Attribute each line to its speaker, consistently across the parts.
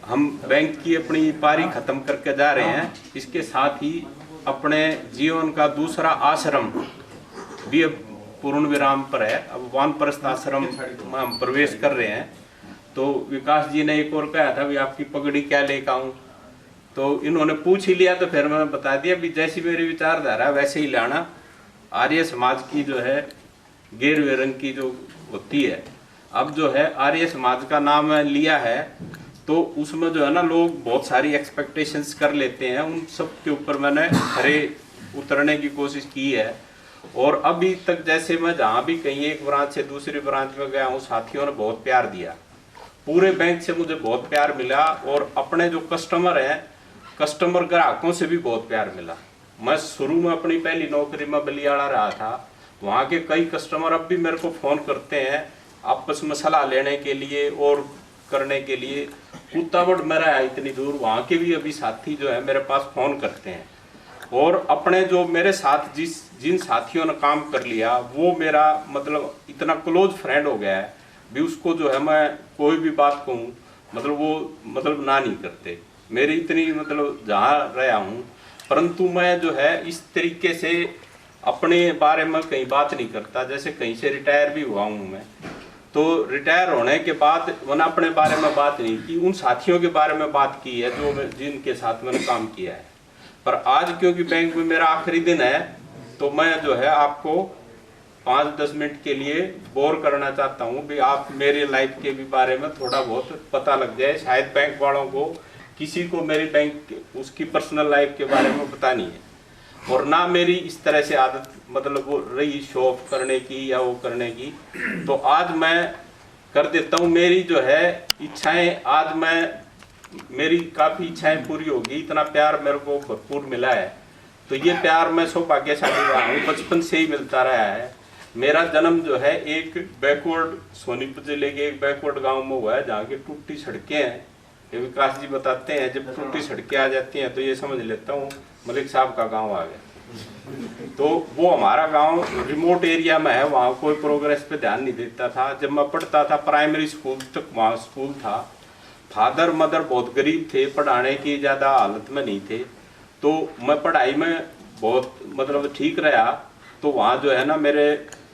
Speaker 1: हम बैंक की अपनी पारी खत्म करके जा रहे हैं। इसके साथ ही अपने जीवन का दूसरा आश्रम भी अब पूर्ण विराम पर है। अब वानप्रस्थ आश्रम में हम प्रवेश कर रहे हैं। तो विकास जी ने एक और कहा था भी आपकी पगड़ी क्या लेकर आऊं, तो इन्होंने पूछ ही लिया तो फिर मैं बता दिया भी जैसी मेरी विचारधारा वैसे ही लाना। आर्य समाज की जो है गेरुए रंग की जो होती है, अब जो है आर्य समाज का नाम लिया है तो उसमें जो है ना लोग बहुत सारी एक्सपेक्टेशंस कर लेते हैं। उन सब के ऊपर मैंने खरे उतरने की कोशिश की है। और अभी तक जैसे मैं जहाँ भी कहीं एक ब्रांच से दूसरी ब्रांच में गया हूँ, साथियों ने बहुत प्यार दिया। पूरे बैंक से मुझे बहुत प्यार मिला और अपने जो कस्टमर हैं, कस्टमर ग्राहकों से भी बहुत प्यार मिला। मैं शुरू में अपनी पहली नौकरी में बलियाड़ा रहा था, वहाँ के कई कस्टमर अब भी मेरे को फ़ोन करते हैं आपस में सलाह लेने के लिए और करने के लिए। कुत्तावड़ मेरा है इतनी दूर, वहाँ के भी अभी साथी जो है मेरे पास फ़ोन करते हैं। और अपने जो मेरे साथ जिन साथियों ने काम कर लिया वो मेरा मतलब इतना क्लोज फ्रेंड हो गया है भी उसको जो है मैं कोई भी बात कहूँ मतलब वो मतलब ना नहीं करते। मेरी इतनी मतलब जहाँ रहा हूँ, परंतु मैं जो है इस तरीके से अपने बारे में कहीं बात नहीं करता। जैसे कहीं से रिटायर भी हुआ हूँ मैं, तो रिटायर होने के बाद मैंने अपने बारे में बात नहीं की, उन साथियों के बारे में बात की है जो जिनके साथ मैंने काम किया है। पर आज क्योंकि बैंक में मेरा आखिरी दिन है तो मैं जो है आपको 5-10 मिनट के लिए बोर करना चाहता हूँ भी आप मेरे लाइफ के भी बारे में थोड़ा बहुत पता लग जाए। शायद बैंक वालों को किसी को मेरी बैंक उसकी पर्सनल लाइफ के बारे में पता नहीं है और ना मेरी इस तरह से आदत मतलब वो रही शो ऑफ करने की या वो करने की। तो आज मैं कर देता हूँ। मेरी जो है इच्छाएं आज मेरी काफ़ी इच्छाएं पूरी होगी। इतना प्यार मेरे को भरपूर मिला है तो ये प्यार मैं सौभाग्यशाली रहा हूँ, बचपन से ही मिलता रहा है। मेरा जन्म जो है एक बैकवर्ड सोनीपत जिले के एक बैकवर्ड गांव में हुआ है जहाँ की टूटी सड़कें हैं। ये विकास जी बताते हैं जब टूटी सड़कें आ जाती हैं तो ये समझ लेता हूँ मलिक साहब का गांव आ गया। तो वो हमारा गांव रिमोट एरिया में है, वहाँ कोई प्रोग्रेस पे ध्यान नहीं देता था। जब मैं पढ़ता था प्राइमरी स्कूल तक वहाँ स्कूल था। फादर मदर बहुत गरीब थे, पढ़ाने की ज़्यादा हालत में नहीं थे, तो मैं पढ़ाई में बहुत मतलब ठीक रहा। तो वहाँ जो है ना मेरे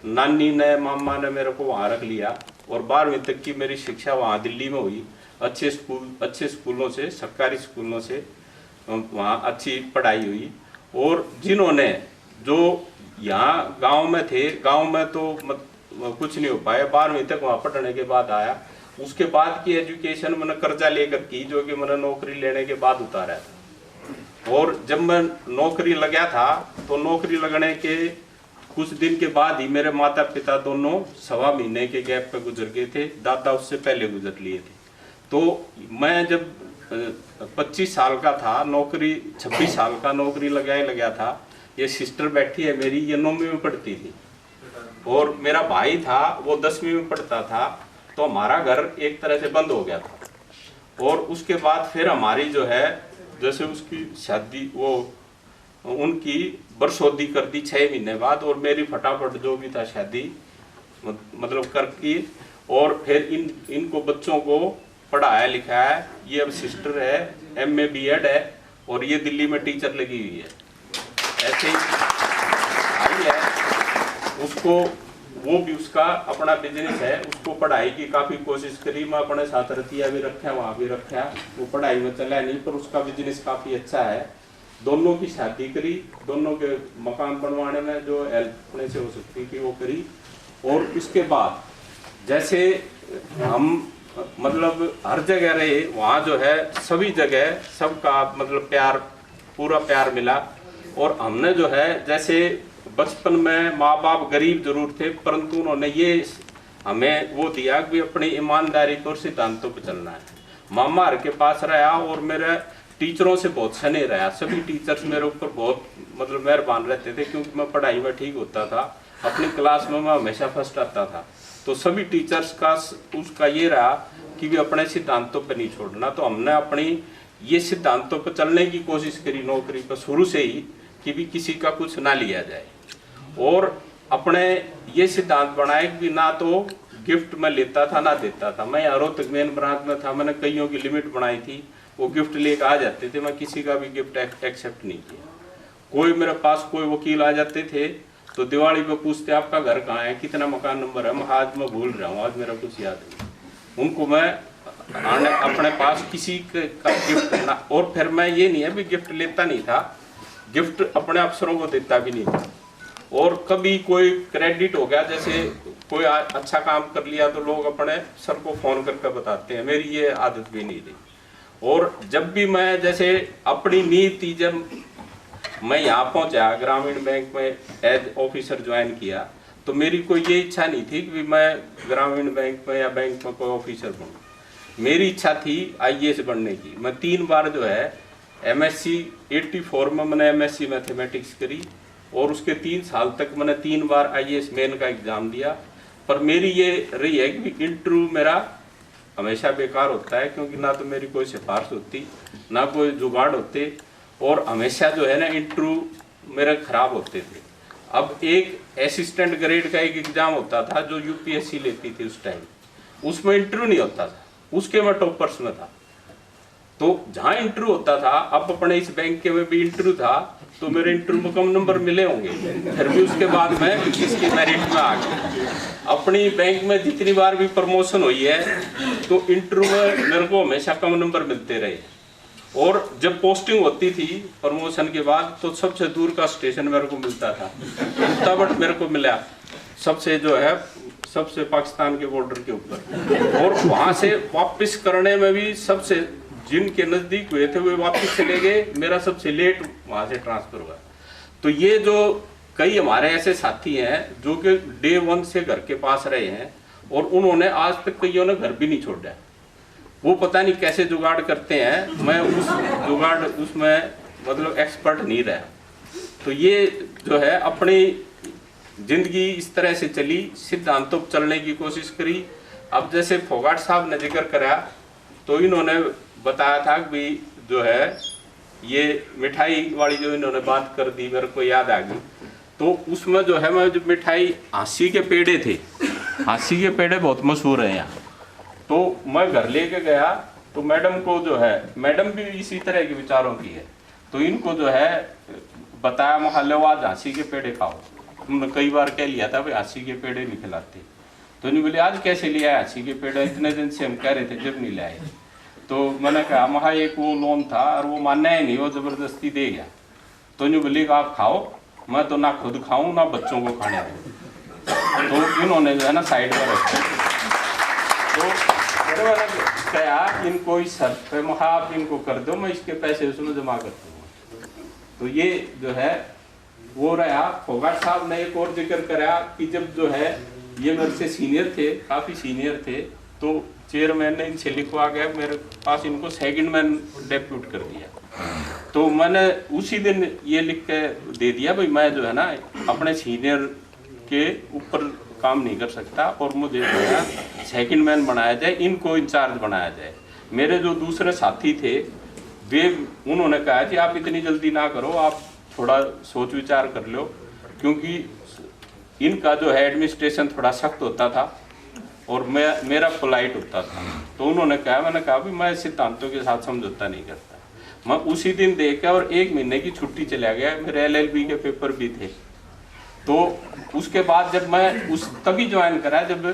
Speaker 1: नानी ने मामा ने मेरे को वहाँ रख लिया और 12वीं तक की मेरी शिक्षा वहाँ दिल्ली में हुई। अच्छे स्कूलों से, सरकारी स्कूलों से वहाँ अच्छी पढ़ाई हुई। और जिन्होंने जो यहाँ गांव में थे, गांव में तो कुछ नहीं हो पाया, 12वीं तक वहाँ पढ़ने के बाद आया। उसके बाद की एजुकेशन मैंने कर्जा लेकर की जो कि मैंने नौकरी लेने के बाद उतारा था। और जब मैं नौकरी लगा था तो नौकरी लगने के कुछ दिन के बाद ही मेरे माता पिता दोनों 1.25 महीने के गैप पे गुजर गए थे। दादा उससे पहले गुजर लिए थे। तो मैं जब 25 साल का था, नौकरी 26 साल का नौकरी लगा था। ये सिस्टर बैठी है मेरी, ये 9वीं में पढ़ती थी और मेरा भाई था वो 10वीं में पढ़ता था। तो हमारा घर एक तरह से बंद हो गया था। और उसके बाद फिर हमारी जो है जैसे उसकी शादी वो उनकी बरसोदी कर दी 6 महीने बाद और मेरी फटाफट जो भी था शादी मतलब करके और फिर इनको बच्चों को पढ़ाया लिखाया है। ये अब सिस्टर है, MA B.Ed है और ये दिल्ली में टीचर लगी हुई है। ऐसे ही आई है उसको, वो भी उसका अपना बिजनेस है, उसको पढ़ाई की काफ़ी कोशिश करी। मैं अपने साथ रतिया भी रखा, वहाँ भी रखा, वो पढ़ाई में चला नहीं पर उसका बिजनेस काफ़ी अच्छा है। दोनों की शादी करी, दोनों के मकान बनवाने में जो हेल्प अपने से हो सकती थी वो करी। और उसके बाद जैसे हम मतलब हर जगह रहे, वहाँ जो है सभी जगह सबका मतलब प्यार, पूरा प्यार मिला। और हमने जो है जैसे बचपन में माँ बाप गरीब जरूर थे परंतु उन्होंने ये हमें वो दिया कि अपनी ईमानदारी पर सिद्धांतों पर चलना है। मामा हर के पास रहा और मेरे टीचरों से बहुत स्नेह रहा। सभी टीचर्स मेरे ऊपर बहुत मतलब मेहरबान रहते थे क्योंकि मैं पढ़ाई में ठीक होता था। अपनी क्लास में मैं हमेशा फर्स्ट आता था। तो सभी टीचर्स का उसका ये रहा कि वे अपने सिद्धांतों पर नहीं छोड़ना। तो हमने अपनी ये सिद्धांतों पर चलने की कोशिश करी नौकरी पर शुरू से ही कि भी किसी का कुछ ना लिया जाए। और अपने ये सिद्धांत बनाए कि ना तो गिफ्ट मैं लेता था ना देता था। मैं यहाँ रोहतक मेन ब्रांच में था, मैंने कईयों की लिमिट बनाई थी, वो गिफ्ट लेकर आ जाते थे, मैं किसी का भी गिफ्ट एक्सेप्ट नहीं किया। कोई मेरे पास कोई वकील आ जाते थे तो दिवाली पे पूछते आपका घर कहाँ है, कितना मकान नंबर है, आज मैं भूल रहा हूँ, आज मेरा कुछ याद नहीं। उनको मैं अपने पास किसी का गिफ्ट देना, और फिर मैं ये नहीं है भी गिफ्ट लेता नहीं था, गिफ्ट अपने अफसरों को देता भी नहीं था। और कभी कोई क्रेडिट हो गया, जैसे कोई अच्छा काम कर लिया तो लोग अपने सर को फोन करके बताते हैं, मेरी ये आदत भी नहीं रही। और जब भी मैं जैसे अपनी नीयत थी, जब मैं यहाँ पहुंचा ग्रामीण बैंक में एज ऑफिसर ज्वाइन किया, तो मेरी कोई ये इच्छा नहीं थी कि मैं ग्रामीण बैंक में या बैंक में कोई ऑफिसर बनूं। मेरी इच्छा थी IAS बनने की। मैं 3 बार जो है MSc 84 में मैंने MSc मैथमेटिक्स करी, और उसके 3 साल तक मैंने 3 बार IAS मेन का एग्जाम दिया। पर मेरी ये रही है कि इंटरव्यू मेरा हमेशा बेकार होता है, क्योंकि ना तो मेरी कोई सिफारिश होती, ना कोई जुगाड़ होते, और हमेशा जो है ना इंटरव्यू मेरे खराब होते थे। अब एक असिस्टेंट ग्रेड का एक एग्जाम होता था जो UPSC लेती थी उस टाइम, उसमें इंटरव्यू नहीं होता था, उसके मैं टॉपर्स में था। तो जहाँ इंटरव्यू होता था, अब अपने इस बैंक के में भी इंटरव्यू था, तो मेरे इंटरव्यू में कम नंबर मिले होंगे, फिर भी उसके बाद मैं इसकी मेरिट में आ गया। अपनी बैंक में जितनी बार भी प्रमोशन हुई है तो इंटरव्यू में मेरे को हमेशा कम नंबर मिलते रहे। और जब पोस्टिंग होती थी प्रमोशन के बाद, तो सबसे दूर का स्टेशन मेरे को मिलता था, तब मेरे को मिला सबसे जो है सबसे पाकिस्तान के बॉर्डर के ऊपर। और वहाँ से वापस करने में भी सबसे जिनके नज़दीक हुए थे वे वापस चले गए, मेरा सबसे लेट वहाँ से ट्रांसफ़र हुआ। तो ये जो कई हमारे ऐसे साथी हैं जो कि डे 1 से घर के पास रहे हैं, और उन्होंने आज तक कईयों ने घर भी नहीं छोड़ा। वो पता नहीं कैसे जुगाड़ करते हैं, मैं उस जुगाड़ उसमें मतलब एक्सपर्ट नहीं रहा। तो ये जो है अपनी जिंदगी इस तरह से चली, सिद्धांतों पर चलने की कोशिश करी। अब जैसे फोगाट साहब ने जिक्र करा, तो इन्होंने बताया था कि जो है ये मिठाई वाली जो इन्होंने बात कर दी, मेरे को याद आ गई। तो उसमें जो है मैं जो मिठाई हाँसी के पेड़े थे, हाँसी के पेड़े बहुत मशहूर हैं यहाँ, तो मैं घर लेके गया, तो मैडम को जो है, मैडम भी इसी तरह के विचारों की है, तो इनको जो है बताया मोहल्ले आज हाँसी के पेड़े खाओ। उन्होंने कई बार कह लिया था भाई हाँसी के पेड़े नहीं खिलाते, तो इन्हें बोले आज कैसे लिया हाँसी के पेड़े, इतने दिन से हम कह रहे थे जब नहीं लाए। तो मैंने कहा वहाँ एक वो लोन था और वो मानना ही नहीं, वो जबरदस्ती दे गया। तो इन्हें बोले आप खाओ, मैं तो ना खुद खाऊं ना बच्चों को खाने दूं। तो इन्होंने जो है ना साइड पर रखा। तो मैंने कहा इनको इस शर्त पे आप इनको कर दो, मैं इसके पैसे उसमें जमा कर दूंगा। तो ये जो है वो रहा। फोगाट साहब ने एक और जिक्र करा कि जब जो है ये मेरे से सीनियर थे, काफ़ी सीनियर थे, तो चेयरमैन ने इनसे लिखवा गया मेरे पास, इनको सेकंड मैन डेप्यूट कर दिया। तो मैंने उसी दिन ये लिख के दे दिया भाई मैं जो है ना अपने सीनियर के ऊपर काम नहीं कर सकता, और मुझे जो है सेकंड मैन बनाया जाए, इनको इंचार्ज बनाया जाए। मेरे जो दूसरे साथी थे वे उन्होंने कहा कि आप इतनी जल्दी ना करो, आप थोड़ा सोच विचार कर लो, क्योंकि इनका जो है एडमिनिस्ट्रेशन थोड़ा सख्त होता था और मेरा पोलाइट होता था। तो उन्होंने कहा, मैंने कहा भी मैं सिद्धांतों के साथ समझौता नहीं करता। मैं उसी दिन देख के और 1 महीने की छुट्टी चला गया, मेरे LLB के पेपर भी थे। तो उसके बाद जब मैं तभी ज्वाइन करा जब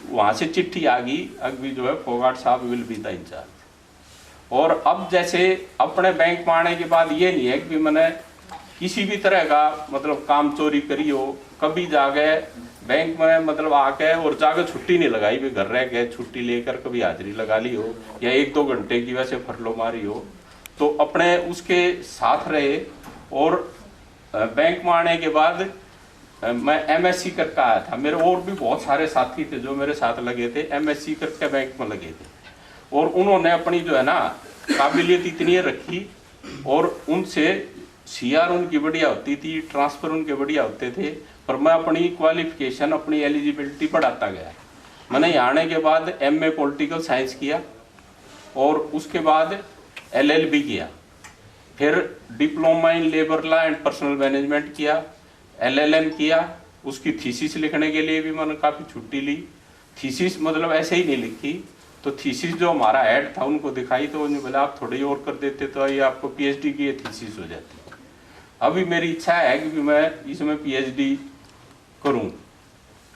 Speaker 1: वहाँ से चिट्ठी आ गई अभी जो है फोगाट साहब विल बी द इंचार्ज। और अब जैसे अपने बैंक में आने के बाद ये नहीं है कि मैंने किसी भी तरह का मतलब काम चोरी करी हो, कभी जाके बैंक में मतलब आके और जाके छुट्टी नहीं लगाई, भी घर रह गए छुट्टी लेकर कभी हाजिरी लगा ली हो या 1-2 घंटे की वैसे फरलो मारी हो, तो अपने उसके साथ रहे। और बैंक में आने के बाद मैं MSc करके आया था। मेरे और भी बहुत सारे साथी थे जो मेरे साथ लगे थे, MSc करके बैंक में लगे थे, और उन्होंने अपनी जो है ना काबिलियत इतनी रखी, और उनसे CR उनकी बढ़िया होती थी, ट्रांसफ़र उनके बढ़िया होते थे, पर मैं अपनी क्वालिफिकेशन अपनी एलिजिबिलिटी बढ़ाता गया। मैंने यहाँ आने के बाद MA पॉलिटिकल साइंस किया, और उसके बाद LLB किया, फिर diploma in labour law and personal management किया, LLM किया। उसकी थीसिस लिखने के लिए भी मैंने काफ़ी छुट्टी ली। थीसिस मतलब ऐसे ही नहीं लिखी, तो थीसिस जो हमारा हेड था उनको दिखाई, तो उन्होंने बोला आप थोड़ी और कर देते तो ये आपको पीएचडी की थीसिस हो जाती। अभी मेरी इच्छा है कि मैं इसमें पीएचडी करूं।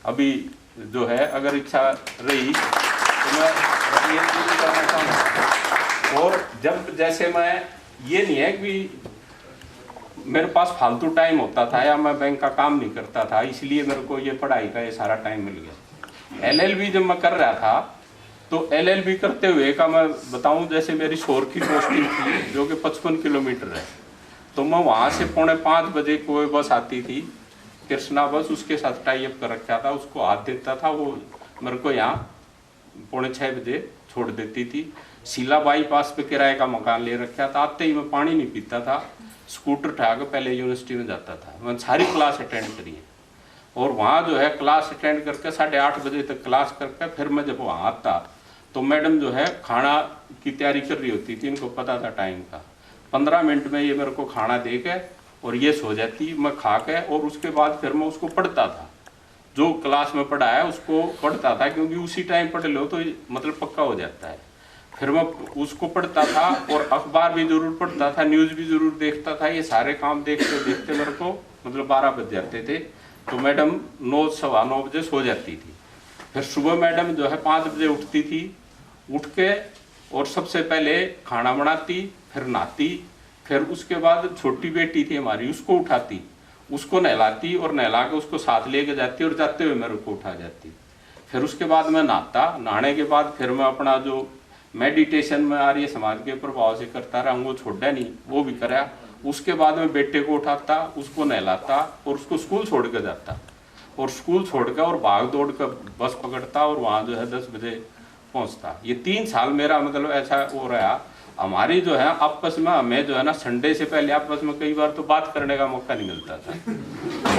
Speaker 1: अभी जो है अगर इच्छा रही तो मैं पीएचडी भी करना चाहूँगा। और जब जैसे मैं ये नहीं है कि मेरे पास फालतू टाइम होता था या मैं बैंक का काम नहीं करता था, इसलिए मेरे को ये पढ़ाई का ये सारा टाइम मिल गया। एलएलबी जब मैं कर रहा था तो एलएलबी करते हुए का मैं बताऊं, जैसे मेरी शोर की पोस्टिंग थी जो कि 55 किलोमीटर है, तो मैं वहाँ से 4:45 बजे कोई बस आती थी, कृष्णा बस, उसके साथ टाई अप कर रखा था, उसको हाथ देता था, वो मेरे को यहाँ 5:45 बजे छोड़ देती थी। शीला बाईपास पे किराए का मकान ले रखा था। आते ही मैं पानी नहीं पीता था, स्कूटर उठा के पहले यूनिवर्सिटी में जाता था। मैंने सारी क्लास अटेंड करी है, और वहाँ जो है क्लास अटेंड करके 8:30 बजे तक क्लास करके फिर मैं जब वहाँ आता तो मैडम जो है खाना की तैयारी कर रही होती थी, इनको पता था टाइम का। 15 मिनट में ये मेरे को खाना दे के और ये सो जाती, मैं खा के, और उसके बाद फिर मैं उसको पढ़ता था, जो क्लास में पढ़ा है उसको पढ़ता था, क्योंकि उसी टाइम पढ़ लो तो मतलब पक्का हो जाता है। फिर मैं उसको पढ़ता था और अखबार भी जरूर पढ़ता था, न्यूज़ भी जरूर देखता था। ये सारे काम देखते देखते मेरे को मतलब 12 बज जाते थे, तो मैडम 9 सवा 9 बजे सो जाती थी। फिर सुबह मैडम जो है 5 बजे उठती थी, उठ के और सबसे पहले खाना बनाती, फिर नहाती, फिर उसके बाद छोटी बेटी थी हमारी उसको उठाती, उसको नहलाती और नहला के उसको साथ लेके जाती और जाते हुए मेरे को उठा जाती। फिर उसके बाद मैं नहाता, नहाने के बाद फिर मैं अपना जो मेडिटेशन में आर्य समाज के प्रभाव से करता रहा, वो छोड़ा नहीं, वो भी करा। उसके बाद मैं बेटे को उठाता, उसको नहलाता और उसको स्कूल छोड़ के जाता, और स्कूल छोड़ कर और भाग दौड़ कर बस पकड़ता और वहाँ जो है 10 बजे पहुँचता। ये 3 साल मेरा मतलब ऐसा हो रहा। हमारी जो है आपस में, हमें जो है ना संडे से पहले आपस में कई बार तो बात करने का मौका नहीं मिलता था।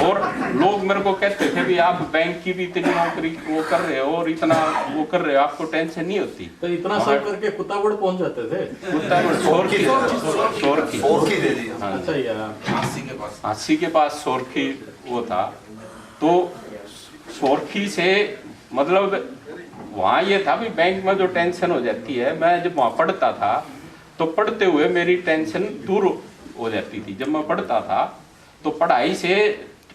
Speaker 1: और लोग मेरे को कहते थे भी आप बैंक की भी इतनी नौकरी वो कर रहे हो और इतना वो कर रहे हो, आपको टेंशन नहीं होती।
Speaker 2: तो इतना सब करके कुत्तागुड़ पहुंच जाते थे।
Speaker 1: कुत्तागुड़ सोरखी दे दी।
Speaker 2: अच्छा यार,
Speaker 1: 80 के पास सोरखी वो था। तो सोरखी से मतलब वहाँ ये था भी बैंक में जो टेंशन हो जाती है, मैं जब वहाँ पढ़ता था तो पढ़ते हुए मेरी टेंशन दूर हो जाती थी। जब मैं पढ़ता था तो पढ़ाई से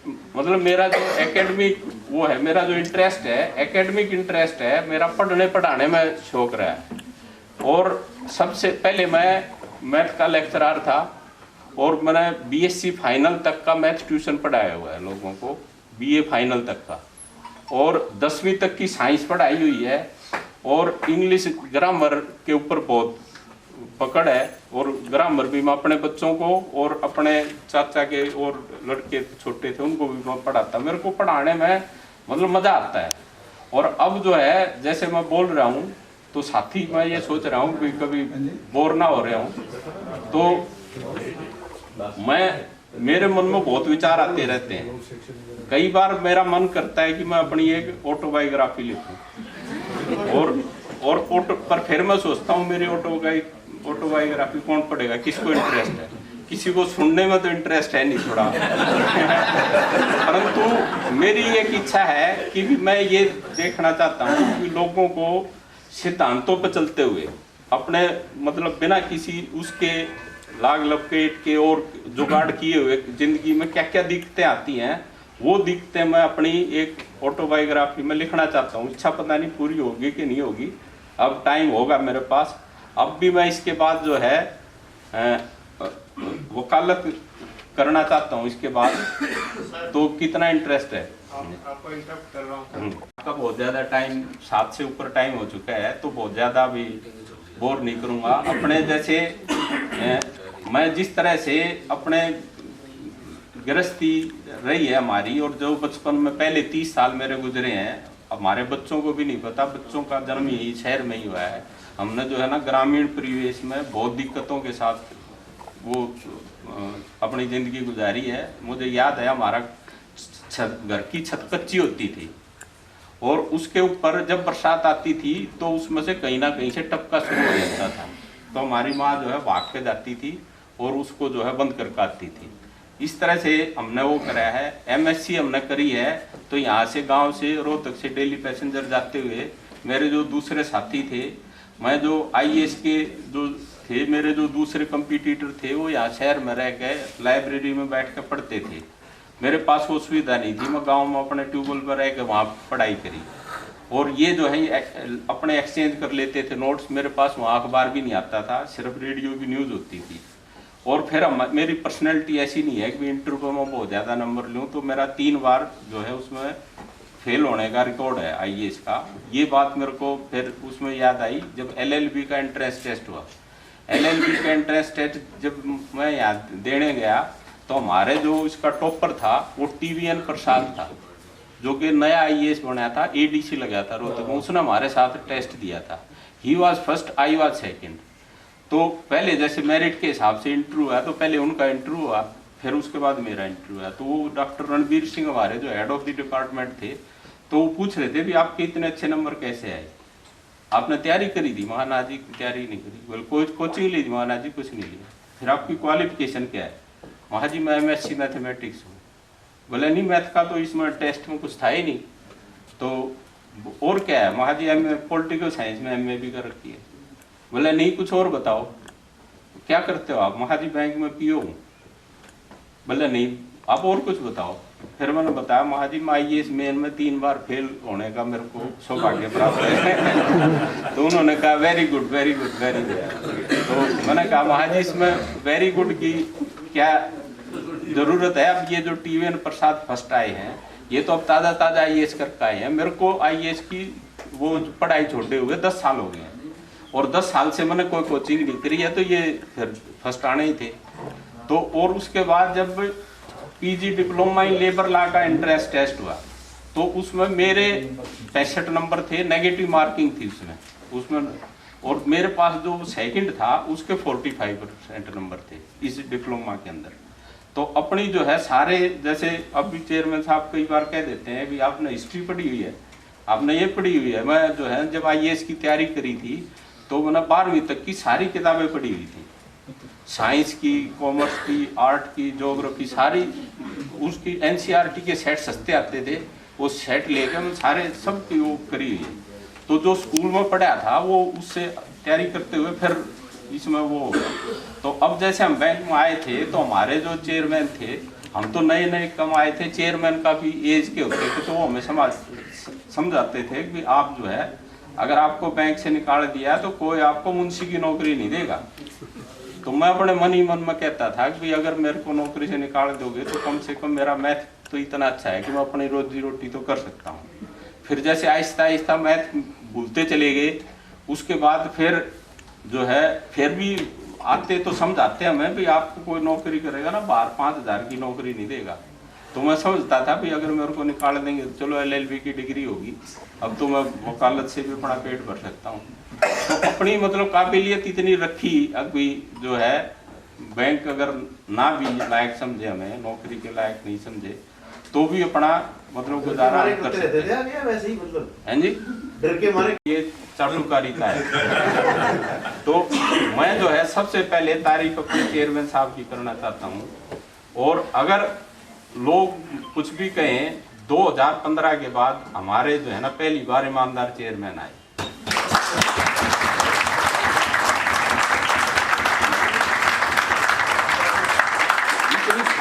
Speaker 1: मतलब मेरा जो एकेडमिक वो है, मेरा जो इंटरेस्ट है, एकेडमिक इंटरेस्ट है मेरा, पढ़ने पढ़ाने में शौक रहा है। और सबसे पहले मैं मैथ का लेक्चरर था और मैंने बीएससी फाइनल तक का मैथ ट्यूशन पढ़ाया हुआ है लोगों को, बीए फाइनल तक का, और 10वीं तक की साइंस पढ़ाई हुई है, और इंग्लिश ग्रामर के ऊपर बहुत पकड़ है। और ग्रामर भी मैं अपने बच्चों को और अपने चाचा के और लड़के छोटे थे उनको भी मैं पढ़ाता। मेरे को पढ़ाने में मतलब मज़ा आता है। और अब जो है जैसे मैं बोल रहा हूँ तो साथी मैं ये सोच रहा हूँ कि कभी बोर ना हो रहा हूँ, तो मेरे मन में बहुत विचार आते रहते हैं। कई बार मेरा मन करता है कि मैं अपनी एक ऑटोबायोग्राफी लिखूं, पर फिर मैं सोचता हूँ मेरी ऑटोबायोग्राफी कौन पढ़ेगा, किसको इंटरेस्ट है, किसी को सुनने में तो इंटरेस्ट है नहीं थोड़ा। परंतु मेरी एक इच्छा है कि मैं ये देखना चाहता हूँ कि लोगों को सिद्धांतों पर चलते हुए अपने मतलब बिना किसी उसके लाग लपेट के और जुगाड़ किए हुए जिंदगी में क्या क्या दिक्कतें आती हैं, वो दिक्कतें मैं अपनी एक ऑटोबायोग्राफी में लिखना चाहता हूँ। इच्छा पता नहीं पूरी होगी कि नहीं होगी, अब टाइम होगा मेरे पास। अब भी मैं इसके बाद जो है वकालत करना चाहता हूँ इसके बाद, तो कितना इंटरेस्ट है।
Speaker 3: आपको इंटरप्ट कर रहा हूँ।
Speaker 1: आपका बहुत ज़्यादा टाइम 7 से ऊपर टाइम हो चुका है, तो बहुत ज़्यादा भी बोर नहीं करूँगा। अपने जैसे मैं जिस तरह से अपने गृहस्थी रही है हमारी, और जो बचपन में पहले 30 साल मेरे गुजरे हैं, हमारे बच्चों को भी नहीं पता, बच्चों का जन्म यही शहर में ही हुआ है। हमने जो है ना ग्रामीण परिवेश में बहुत दिक्कतों के साथ वो अपनी ज़िंदगी गुजारी है। मुझे याद है हमारा घर की छत कच्ची होती थी और उसके ऊपर जब बरसात आती थी तो उसमें से कहीं ना कहीं से टपका शुरू हो जाता था, तो हमारी माँ जो है भाग के जाती थी और उसको जो है बंद करके आती थी। इस तरह से हमने वो करा है। MSc हमने करी है, तो यहाँ से गांव से रोहतक से डेली पैसेंजर जाते हुए मेरे जो दूसरे साथी थे, मैं जो IAS के जो थे, मेरे जो दूसरे कंपटीटर थे, वो यहाँ शहर में रह के लाइब्रेरी में बैठ कर पढ़ते थे। मेरे पास वो सुविधा नहीं थी, मैं गांव में अपने ट्यूबवेल पर रह के वहाँ पढ़ाई करी। और ये जो है अपने एक्सचेंज कर लेते थे नोट्स। मेरे पास वहाँ अखबार भी नहीं आता था, सिर्फ रेडियो की न्यूज़ होती थी। और फिर मेरी पर्सनैलिटी ऐसी नहीं है कि इंटरव्यू में बहुत ज़्यादा नंबर लूँ, तो मेरा 3 बार जो है उसमें फेल होने का रिकॉर्ड है IAS का। ये बात मेरे को फिर उसमें याद आई जब LLB का एंट्रेंस टेस्ट हुआ। LLB का एंट्रेंस टेस्ट जब मैं यहाँ देने गया, तो हमारे जो इसका टॉपर था वो TVN प्रसाद था, जो कि नया IAS बनाया था, ADC लगा था रोहतक में। उसने हमारे साथ टेस्ट दिया था। He was first, I was second. तो पहले जैसे मेरिट के हिसाब से इंटरव्यू हुआ, तो पहले उनका इंटरव्यू हुआ, फिर उसके बाद मेरा इंटरव्यू हुआ। तो वो डॉक्टर रणबीर सिंह हमारे जो हेड ऑफ द डिपार्टमेंट थे, तो वो पूछ रहे थे भी आपके इतने अच्छे नंबर कैसे आए, आपने तैयारी करी थी? महाराज जी तैयारी नहीं करी। बोले कोचिंग ली थी? महाराज जी कुछ नहीं लिया। फिर आपकी क्वालिफिकेशन क्या है? महाराज जी मैं MSc मैथमेटिक्स हूँ। बोले नहीं, मैथ का तो इसमें टेस्ट में कुछ था ही नहीं। तो और क्या है? महाराज जी पॉलिटिकल साइंस में MA भी कर रखी है। बोले नहीं, कुछ और बताओ, क्या करते हो आप? महाराज जी बैंक में PO हूँ। बोले नहीं, आप और कुछ बताओ। फिर मैंने बताया महाराज जी मैं IAS मेन में 3 बार फेल होने का मेरे को सौभाग्य प्राप्त है। तो उन्होंने कहा very good very good very good. तो मैंने कहा महाराज जी इसमें वेरी गुड की क्या जरूरत है? अब ये जो TVN प्रसाद फर्स्ट आए हैं, ये तो अब ताज़ा IAS करके आए हैं। मेरे को IAS की वो पढ़ाई छोड़े हुए 10 साल हो गए हैं, और 10 साल से मैंने कोई कोचिंग नहीं करी है, तो ये फिर फर्स्ट आने ही थे। तो और उसके बाद जब PG diploma in labour law का एंट्रेंस टेस्ट हुआ, तो उसमें मेरे 65 नंबर थे, नेगेटिव मार्किंग थी उसमें। और मेरे पास जो सेकंड था उसके 45% नंबर थे इस डिप्लोमा के अंदर। तो अपनी जो है सारे, जैसे अभी चेयरमैन साहब कई बार कह देते हैं भी आपने हिस्ट्री पढ़ी हुई है, आपने ये पढ़ी हुई है। मैं जो है जब IAS की तैयारी करी थी, तो मैंने 12वीं तक की सारी किताबें पढ़ी हुई थी, साइंस की, कॉमर्स की, आर्ट की, ज्योग्राफी, सारी उसकी NCERT के सेट सस्ते आते थे, वो सेट लेकर मैं सारे सब की वो करी हुई है। तो जो स्कूल में पढ़ा था वो उससे तैयारी करते हुए फिर इसमें वो। तो अब जैसे हम बैंक में आए थे, तो हमारे जो चेयरमैन थे, हम तो नए नए कम आए थे, चेयरमैन का भी एज के होते थे, तो वो हमें समझाते थे कि आप जो है अगर आपको बैंक से निकाल दिया तो कोई आपको मुंशी की नौकरी नहीं देगा। तो मैं अपने मन ही मन में कहता था कि अगर मेरे को नौकरी से निकाल दोगे तो कम से कम मेरा मैथ तो इतना अच्छा है कि मैं अपनी रोजी रोटी तो कर सकता हूँ। फिर जैसे आहिस्ता आहिस्ता मैथ भूलते चले गए, उसके बाद फिर जो है फिर भी आते तो समझाते हमें भी आपको कोई नौकरी करेगा ना बाहर 5000 की नौकरी नहीं देगा। तो मैं समझता था भी अगर मेरे को निकाल देंगे तो चलो LLB की डिग्री होगी, अब तो मैं वकालत से भी अपना पेट भर सकता हूँ। तो अपनी मतलब काबिलियत इतनी रखी, अभी जो है बैंक अगर ना भी लायक समझे, हमें नौकरी के लायक नहीं समझे, तो भी अपना मतलब गुजारा कर सकते हैं।
Speaker 3: वैसे ही मतलब
Speaker 1: हैं जी,
Speaker 3: डर के मारे
Speaker 1: ये चाटुकारिता है। तो मैं जो है सबसे पहले तारीफ अपने चेयरमैन साहब की करना चाहता हूँ। और अगर लोग कुछ भी कहें, 2015 के बाद हमारे जो है ना पहली बार ईमानदार चेयरमैन आए।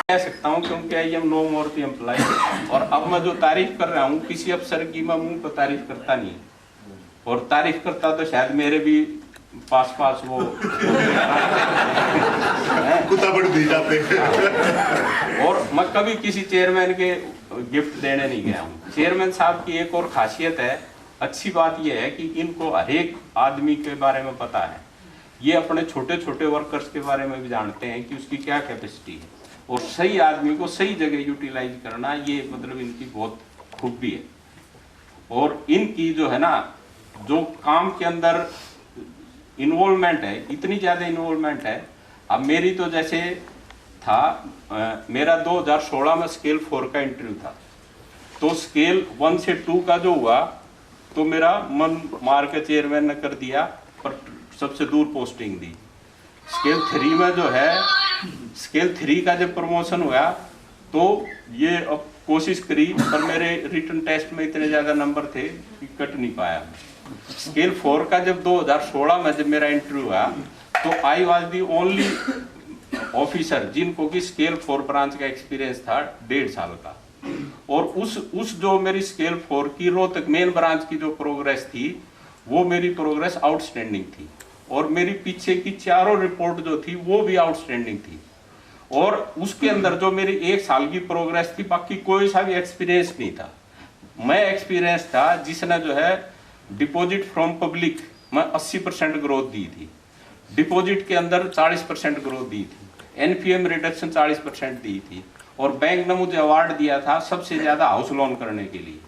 Speaker 1: कह सकता हूँ क्योंकि I am no more the employ. और अब मैं जो तारीफ कर रहा हूँ, किसी अफसर की मैं मुंह पर तारीफ करता नहीं, और तारीफ करता तो शायद मेरे भी पास वो
Speaker 3: कुत्ता बड़ दी जाते।
Speaker 1: और मैं कभी किसी चेयरमैन के गिफ्ट देने नहीं गया हूँ। चेयरमैन साहब की एक और खासियत है, अच्छी बात यह है कि इनको हर एक आदमी के बारे में पता है। ये अपने छोटे छोटे वर्कर्स के बारे में भी जानते हैं कि उसकी क्या कैपेसिटी है, और सही आदमी को सही जगह यूटिलाइज करना, ये मतलब इनकी बहुत खूबी है। और इनकी जो है ना, जो काम के अंदर इन्वॉल्वमेंट है, इतनी ज़्यादा इन्वॉल्वमेंट है। अब मेरी तो जैसे था, मेरा 2016 में स्केल 4 का इंटरव्यू था, तो स्केल 1 से 2 का जो हुआ, तो मेरा मन मार के चेयरमैन ने कर दिया, पर सबसे दूर पोस्टिंग दी। स्केल 3 में जो है स्केल 3 का जब प्रमोशन हुआ तो ये अब कोशिश करी, पर मेरे रिटन टेस्ट में इतने ज़्यादा नंबर थे कि कट नहीं पाया। स्केल 4 का जब 2016 में जब मेरा इंटरव्यू हुआ तो I was the only officer जिनको कि स्केल 4 ब्रांच का एक्सपीरियंस था 1.5 साल का। और उस जो मेरी स्केल 4 की रोहतक मेन ब्रांच की जो प्रोग्रेस थी वो मेरी प्रोग्रेस आउटस्टैंडिंग थी, और मेरी पीछे की चारों रिपोर्ट जो थी वो भी आउटस्टैंडिंग थी। और उसके अंदर जो मेरी 1 साल की प्रोग्रेस थी, बाकी कोई सा भी एक्सपीरियंस नहीं था। मैं एक्सपीरियंस था जिसने जो है डिपॉजिट फ्रॉम पब्लिक में 80% ग्रोथ दी थी, डिपॉजिट के अंदर 40% ग्रोथ दी थी, एनपीएम रिडक्शन 40% दी थी, और बैंक ने मुझे अवार्ड दिया था सबसे ज़्यादा हाउस लोन करने के लिए।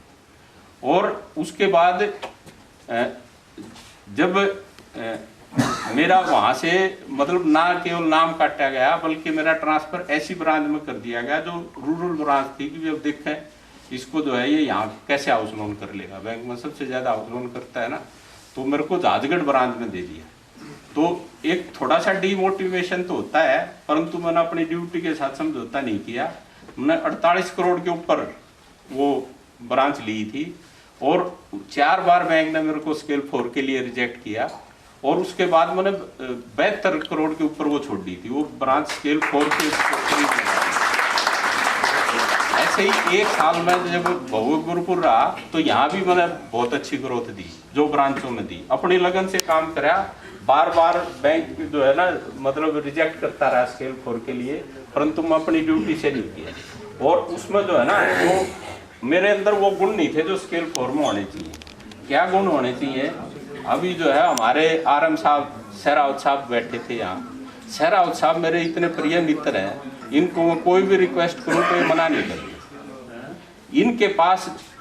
Speaker 1: और उसके बाद जब मेरा वहाँ से मतलब ना केवल नाम काटा गया बल्कि मेरा ट्रांसफ़र ऐसी ब्रांच में कर दिया गया जो रूरल ब्रांच थी कि अब देखें इसको जो है ये यहाँ कैसे हाउस लोन कर लेगा, बैंक में सबसे ज़्यादा हाउस लोन करता है ना, तो मेरे को झाजगढ़ ब्रांच में दे दिया। तो एक थोड़ा सा डीमोटिवेशन तो होता है, परंतु मैंने अपनी ड्यूटी के साथ समझौता नहीं किया। मैंने 48 करोड़ के ऊपर वो ब्रांच ली थी, और 4 बार बैंक ने मेरे को स्केल 4 के लिए रिजेक्ट किया, और उसके बाद मैंने 72 करोड़ के ऊपर वो छोड़ दी थी वो ब्रांच स्केल 4 के। ऐसे ही 1 साल में जब भोगपुर रहा तो यहाँ भी मैंने बहुत अच्छी ग्रोथ दी, जो ब्रांचों में दी, अपनी लगन से काम करा। बार बार बैंक जो है ना मतलब रिजेक्ट करता रहा स्केल 4 के लिए, परंतु मैं अपनी ड्यूटी से नहीं किया। और उसमें जो है ना वो मेरे अंदर वो गुण नहीं थे जो स्केल 4 में होने चाहिए। क्या गुण होने चाहिए? अभी जो है हमारे आरएम साहब सहरावत साहब बैठे थे यहाँ। सहरावत साहब मेरे इतने प्रिय मित्र हैं, इनको मैं कोई भी रिक्वेस्ट करूँ तो ये मना नहीं करते।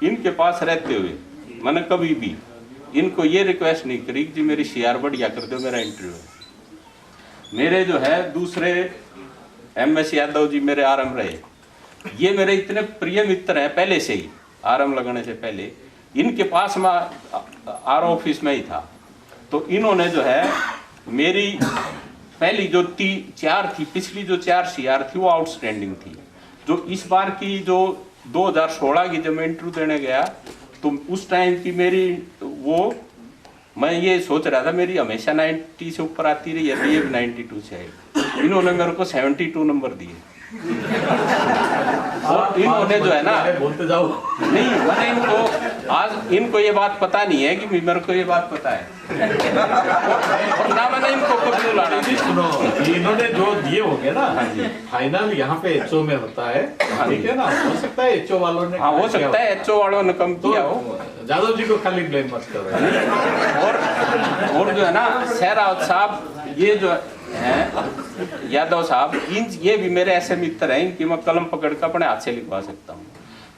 Speaker 1: इनके पास रहते हुए मैंने कभी भी इनको ये रिक्वेस्ट नहीं करी कि मेरी सीआर बढ़िया कर दो, मेरा इंटरव्यू। मेरे जो है दूसरे MS यादव जी मेरे आरएम रहे, ये मेरे इतने प्रिय मित्र हैं पहले से ही, आरएम लगने से पहले इनके पास मैं आरओ ऑफिस में ही था। तो इन्होंने जो है मेरी पहली जो 4 थी, पिछली जो 4 सीआर थी वो आउटस्टैंडिंग थी। जो इस बार की जो 2016 की जब मैं इंटरव्यू देने गया तो उस टाइम की मेरी वो मैं ये सोच रहा था मेरी हमेशा 90 से ऊपर आती रही है, ये 92 से है। इन्होंने मेरे को 72 नंबर दिए। और इन्होंने जो है ना
Speaker 2: बोलते जाओ
Speaker 1: नहीं, मैंने आज इनको ये बात पता नहीं है कि मेरे को ये बात पता है, और ना मैंने इनको कभी बुलाना।
Speaker 2: सुनो, इन्होंने जो दिए होंगे ना फाइनल यहाँ पे एचओ में होता है, ठीक है ना, हो सकता है एचओ वालों ने,
Speaker 1: हाँ हो सकता है एचओ वालों ने कम किया हो।
Speaker 2: यादव जी को खाली ब्लेम मत करो।
Speaker 1: और जो है ना सहरावत साहब ये जो है यादव साहब, ये भी मेरे ऐसे मित्र हैं कि मैं कलम पकड़ कर अपने हाथ से लिखवा सकता हूँ,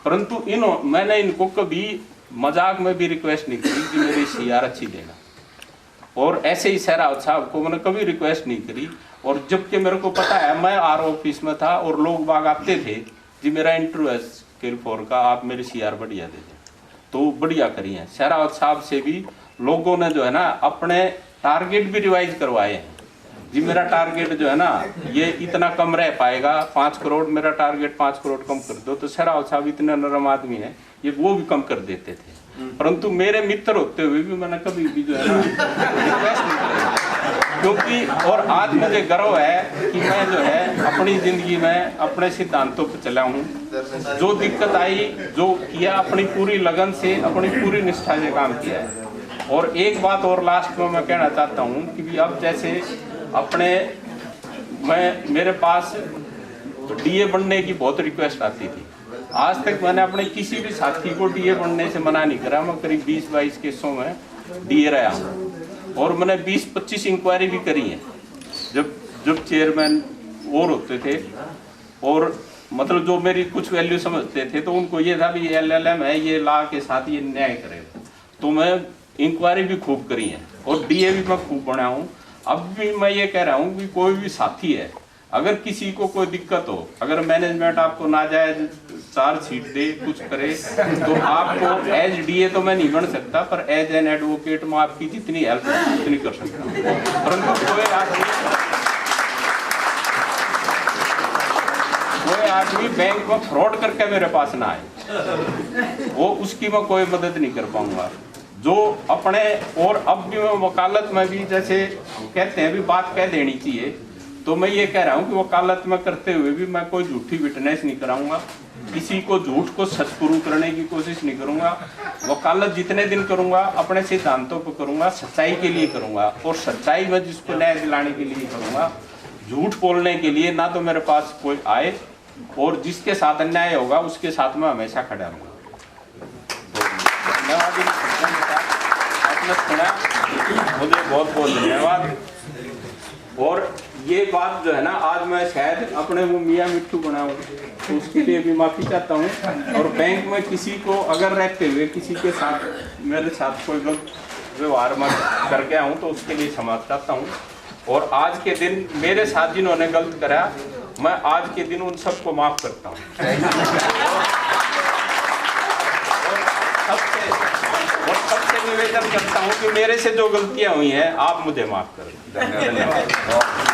Speaker 1: परंतु मैंने इनको कभी मजाक में भी रिक्वेस्ट नहीं की कि मेरी सीआर अच्छी देना। और ऐसे ही सहरावत साहब को मैंने कभी रिक्वेस्ट नहीं करी। और जबकि मेरे को पता है मैं आरओ ऑफिस में था और लोग बाग आते थे जी मेरा इंटरव्यू है स्केल 4 का, आप मेरी सीआर बढ़िया दे दें, तो बढ़िया करी है। सहरावत साहब से भी लोगों ने जो है ना अपने टारगेट भी रिवाइज करवाए हैं जी, मेरा टारगेट जो है ना ये इतना कम रह पाएगा, 5 करोड़ मेरा टारगेट 5 करोड़ कम कर दो। तो सहरावत साहब इतने नरम आदमी हैं, ये वो भी कम कर देते थे, परंतु मेरे मित्र होते हुए भी मैंने कभी भी जो है ना रिक्वेस्ट नहीं करी, क्योंकि और आज मुझे गर्व है कि मैं जो है अपनी जिंदगी में अपने सिद्धांतों पर चला हूँ। जो दिक्कत आई, जो किया, अपनी पूरी लगन से, अपनी पूरी निष्ठा से काम किया है। और एक बात और लास्ट में मैं कहना चाहता हूँ कि अब जैसे मेरे पास डीए बनने की बहुत रिक्वेस्ट आती थी। आज तक मैंने अपने किसी भी साथी को डीए बनने से मना नहीं करा। मैं करीब 20-22 केसों में डीए रहा हूँ, और मैंने 20-25 इंक्वायरी भी करी है जब चेयरमैन और होते थे, और मतलब जो मेरी कुछ वैल्यू समझते थे तो उनको ये था भी LLM है, ये लॉ के साथ ये न्याय करेगा। तो मैं इंक्वायरी भी खूब करी है और डीए भी मैं खूब बना हूँ। अब भी मैं ये कह रहा हूँ कि कोई भी साथी है, अगर किसी को कोई दिक्कत हो, अगर मैनेजमेंट आपको नाजायज चार्जशीट दे, कुछ करे, तो आपको एज डीए तो मैं नहीं बन सकता, पर एज एन एडवोकेट मैं आपकी जितनी हेल्प उतनी कर सकता हूँ। परंतु कोई आदमी बैंक में फ्रॉड करके मेरे पास ना आए, वो उसकी मैं कोई मदद नहीं कर पाऊंगा। जो अपने, और अब भी मैं वकालत में भी जैसे कहते हैं भी बात कह देनी चाहिए, तो मैं ये कह रहा हूँ कि वकालत में करते हुए भी मैं कोई झूठी विटनेस नहीं कराऊंगा, किसी को झूठ को सच प्रूव करने की कोशिश नहीं करूंगा। वकालत जितने दिन करूंगा अपने सिद्धांतों पर करूंगा, सच्चाई के लिए करूंगा, और सच्चाई में जिसको न्याय दिलाने के लिए करूंगा। झूठ बोलने के लिए ना तो मेरे पास कोई आए, और जिसके साथ अन्याय होगा उसके साथ मैं हमेशा खड़ा रहूंगा। आपने सुना, मुझे बहुत बहुत धन्यवाद। और ये बात जो है ना, आज मैं शायद अपने वो मियाँ मिट्टू बनाऊं, तो उसके लिए भी माफी चाहता हूँ। और बैंक में किसी को अगर रहते हुए किसी के साथ मेरे साथ कोई गलत व्यवहार में करके आऊँ तो उसके लिए क्षमा चाहता हूँ। और आज के दिन मेरे साथ जिन्होंने गलत करा, मैं आज के दिन उन सबको माफ करता हूँ। और सबसे निवेदन करता हूँ कि मेरे से जो गलतियां हुई हैं आप मुझे माफ करें। धन्यवाद।